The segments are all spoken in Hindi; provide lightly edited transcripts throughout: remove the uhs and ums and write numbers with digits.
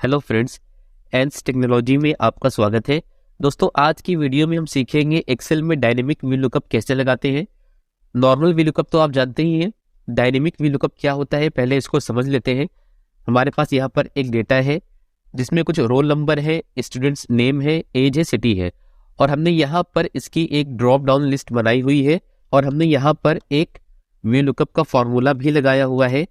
हेलो फ्रेंड्स, एंड्स टेक्नोलॉजी में आपका स्वागत है। दोस्तों, आज की वीडियो में हम सीखेंगे एक्सेल में डायनेमिक वीलुकअप कैसे लगाते हैं। नॉर्मल वीलुकअप तो आप जानते ही हैं, डायनेमिक वीलुकअप क्या होता है पहले इसको समझ लेते हैं। हमारे पास यहाँ पर एक डेटा है जिसमें कुछ रोल नंबर है, स्टूडेंट्स नेम है, एज है, सिटी है, और हमने यहाँ पर इसकी एक ड्रॉप डाउन लिस्ट बनाई हुई है और हमने यहाँ पर एक वीलुकअप का फॉर्मूला भी लगाया हुआ है।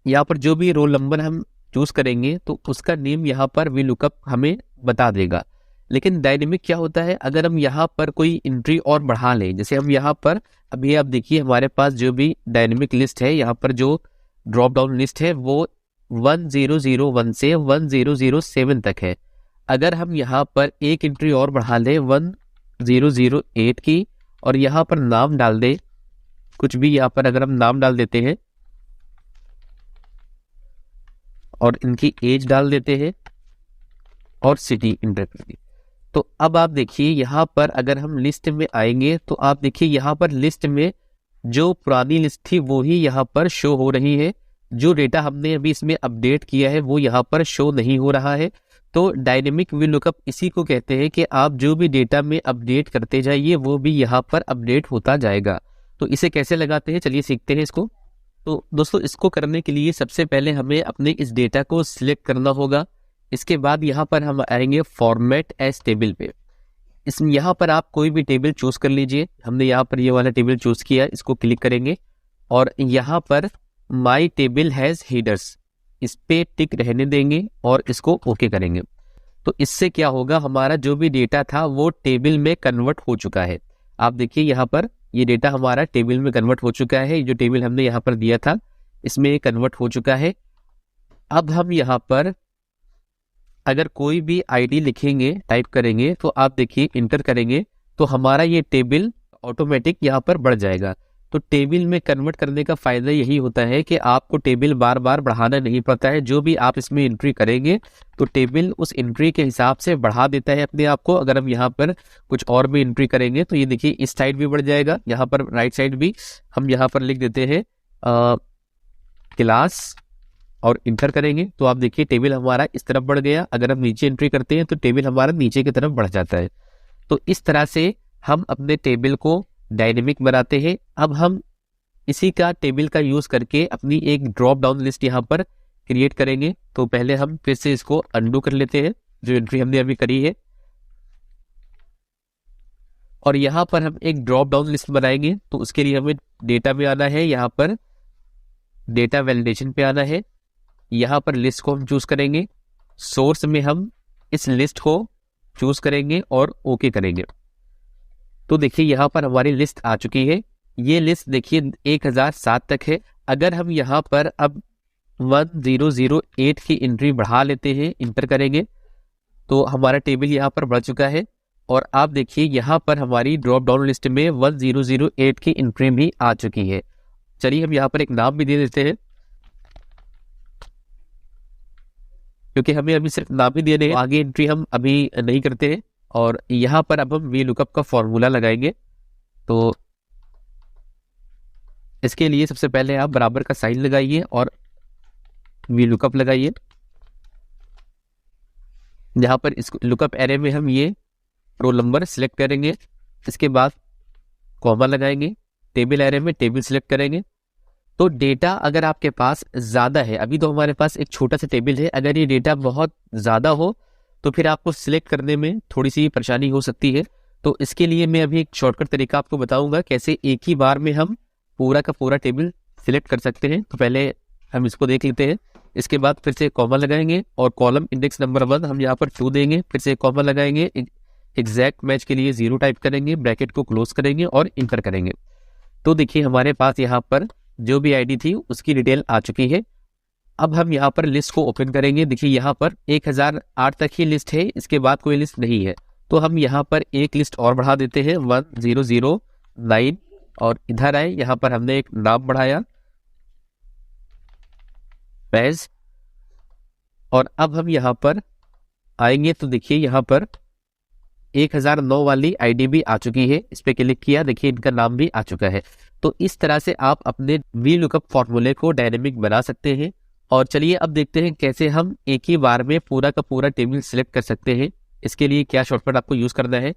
यहाँ पर जो भी रोल नंबर हम चूज करेंगे तो उसका नेम यहाँ पर वीलुकअप हमें बता देगा। लेकिन डायनेमिक क्या होता है, अगर हम यहाँ पर कोई एंट्री और बढ़ा लें, जैसे हम यहाँ पर अभी आप देखिए हमारे पास जो भी डायनेमिक लिस्ट है, यहाँ पर जो ड्रॉप डाउन लिस्ट है वो 1001 से 1007 तक है। अगर हम यहाँ पर एक एंट्री और बढ़ा लें 1008 की और यहाँ पर नाम डाल दें कुछ भी, यहाँ पर अगर हम नाम डाल देते हैं और इनकी एज डाल देते हैं और सिटी इंटर कर दी, तो अब आप देखिए यहाँ पर अगर हम लिस्ट में आएंगे तो आप देखिए यहाँ पर लिस्ट में जो पुरानी लिस्ट थी वो ही यहाँ पर शो हो रही है। जो डेटा हमने अभी इसमें अपडेट किया है वो यहाँ पर शो नहीं हो रहा है। तो डायनेमिक वीलुकअप इसी को कहते हैं कि आप जो भी डेटा में अपडेट करते जाइए वो भी यहाँ पर अपडेट होता जाएगा। तो इसे कैसे लगाते हैं, चलिए सीखते हैं इसको। तो दोस्तों, इसको करने के लिए सबसे पहले हमें अपने इस डेटा को सिलेक्ट करना होगा। इसके बाद यहाँ पर हम आएंगे फॉर्मेट एज टेबल पे। इसमें यहाँ पर आप कोई भी टेबल चूज कर लीजिए। हमने यहाँ पर ये वाला टेबल चूज किया, इसको क्लिक करेंगे और यहाँ पर माई टेबल हैज हेडर्स, इस पे टिक रहने देंगे और इसको ओके करेंगे। तो इससे क्या होगा, हमारा जो भी डेटा था वो टेबल में कन्वर्ट हो चुका है। आप देखिए यहाँ पर ये डेटा हमारा टेबल में कन्वर्ट हो चुका है। जो टेबल हमने यहाँ पर दिया था इसमें कन्वर्ट हो चुका है। अब हम यहाँ पर अगर कोई भी आईडी लिखेंगे, टाइप करेंगे, तो आप देखिए इंटर करेंगे तो हमारा ये टेबल ऑटोमेटिक यहाँ पर बढ़ जाएगा। तो टेबल में कन्वर्ट करने का फायदा यही होता है कि आपको टेबल बार बार बढ़ाना नहीं पड़ता है। जो भी आप इसमें एंट्री करेंगे तो टेबल उस एंट्री के हिसाब से बढ़ा देता है अपने आप को। अगर हम यहाँ पर कुछ और भी एंट्री करेंगे तो ये देखिए इस साइड भी बढ़ जाएगा, यहाँ पर राइट साइड भी। हम यहाँ पर लिख देते हैं क्लास और इंटर करेंगे तो आप देखिए टेबल हमारा इस तरफ बढ़ गया। अगर हम नीचे एंट्री करते हैं तो टेबल हमारा नीचे की तरफ बढ़ जाता है। तो इस तरह से हम अपने टेबल को डायनेमिक बनाते हैं। अब हम इसी का टेबल का यूज करके अपनी एक ड्रॉप डाउन लिस्ट यहाँ पर क्रिएट करेंगे। तो पहले हम फिर से इसको अनडू कर लेते हैं जो एंट्री हमने अभी करी है, और यहाँ पर हम एक ड्रॉप डाउन लिस्ट बनाएंगे। तो उसके लिए हमें डेटा में आना है, यहाँ पर डेटा वैलिडेशन पे आना है, यहाँ पर लिस्ट को हम चूज करेंगे, सोर्स में हम इस लिस्ट को चूज करेंगे और ओके करेंगे। तो देखिए यहाँ पर हमारी लिस्ट आ चुकी है। ये लिस्ट देखिए 1007 तक है। अगर हम यहाँ पर अब 1008 की एंट्री बढ़ा लेते हैं, इंटर करेंगे, तो हमारा टेबल यहाँ पर बढ़ चुका है। और आप देखिए यहाँ पर हमारी ड्रॉप डाउन लिस्ट में 1008 की एंट्री भी आ चुकी है। चलिए हम यहाँ पर एक नाम भी दे देते हैं, क्योंकि हमें अभी सिर्फ नाम ही देने हैं, आगे एंट्री हम अभी नहीं करते हैं। और यहाँ पर अब हम वीलुकअप का फॉर्मूला लगाएंगे। तो इसके लिए सबसे पहले आप बराबर का साइन लगाइए और वीलुकअप लगाइए। यहाँ पर इस लुकअप एरे में हम ये रोल नंबर सिलेक्ट करेंगे, इसके बाद कॉमा लगाएंगे, टेबल एरे में टेबल सिलेक्ट करेंगे। तो डेटा अगर आपके पास ज़्यादा है, अभी तो हमारे पास एक छोटा सा टेबल है, अगर ये डेटा बहुत ज़्यादा हो तो फिर आपको सिलेक्ट करने में थोड़ी सी परेशानी हो सकती है। तो इसके लिए मैं अभी एक शॉर्टकट तरीका आपको बताऊंगा कैसे एक ही बार में हम पूरा का पूरा टेबल सिलेक्ट कर सकते हैं। तो पहले हम इसको देख लेते हैं। इसके बाद फिर से कॉमा लगाएंगे और कॉलम इंडेक्स नंबर 1 हम यहाँ पर 2 देंगे, फिर से कॉमा लगाएंगे, एग्जैक्ट मैच के लिए 0 टाइप करेंगे, ब्रैकेट को क्लोज करेंगे और इंटर करेंगे। तो देखिए हमारे पास यहाँ पर जो भी आईडी थी उसकी डिटेल आ चुकी है। अब हम यहाँ पर लिस्ट को ओपन करेंगे। देखिए यहाँ पर 1008 तक ही लिस्ट है, इसके बाद कोई लिस्ट नहीं है। तो हम यहाँ पर एक लिस्ट और बढ़ा देते हैं 1009, और इधर आए, यहाँ पर हमने एक नाम बढ़ाया पैज, और अब हम यहाँ पर आएंगे तो देखिए यहाँ पर 1009 वाली आईडी भी आ चुकी है। इस पे क्लिक किया, देखिए इनका नाम भी आ चुका है। तो इस तरह से आप अपने वीलुकअप फॉर्मूले को डायनेमिक बना सकते हैं और चलिए अब देखते हैं कैसे हम एक ही बार में पूरा का पूरा टेबल सिलेक्ट कर सकते हैं। इसके लिए क्या शॉर्टकट आपको यूज करना है।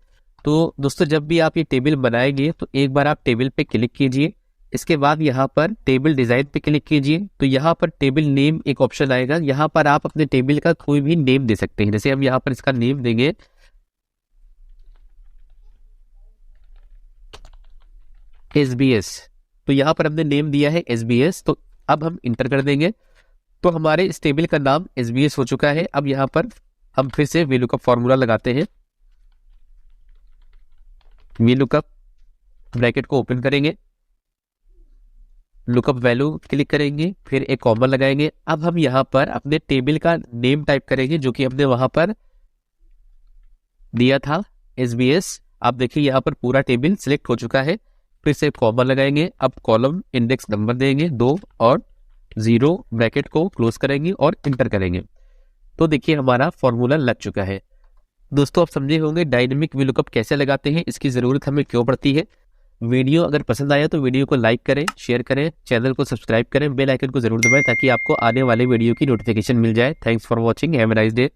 तो दोस्तों जब भी आप ये टेबल बनाएंगे तो एक बार आप टेबल पे क्लिक कीजिए, इसके बाद यहाँ पर टेबल डिजाइन पे क्लिक कीजिए। तो यहाँ पर टेबल नेम एक ऑप्शन आएगा, यहाँ पर आप अपने टेबल का कोई भी नेम दे सकते हैं। जैसे हम यहाँ पर इसका नेम देंगे SBS, तो यहाँ पर हमने नेम दिया है SBS। तो अब हम इंटर कर देंगे तो हमारे इस टेबल का नाम SBS हो चुका है। अब यहाँ पर हम फिर से VLOOKUP फॉर्मूला लगाते हैं। VLOOKUP ब्रैकेट को ओपन करेंगे, लुकअप वैल्यू क्लिक करेंगे, फिर एक कॉमा लगाएंगे। अब हम यहाँ पर अपने टेबल का नेम टाइप करेंगे जो कि हमने वहां पर दिया था SBS। आप देखिए यहाँ पर पूरा टेबल सिलेक्ट हो चुका है। फिर से कॉमा लगाएंगे, अब कॉलम इंडेक्स नंबर देंगे 2 और 0, ब्रैकेट को क्लोज करेंगे और इंटर करेंगे। तो देखिए हमारा फॉर्मूला लग चुका है। दोस्तों आप समझे होंगे डायनेमिक VLOOKUP कैसे लगाते हैं, इसकी जरूरत हमें क्यों पड़ती है। वीडियो अगर पसंद आया तो वीडियो को लाइक करें, शेयर करें, चैनल को सब्सक्राइब करें, बेल आइकन को जरूर दबाएं ताकि आपको आने वाले वीडियो की नोटिफिकेशन मिल जाए। Thanks for watching, have a nice day.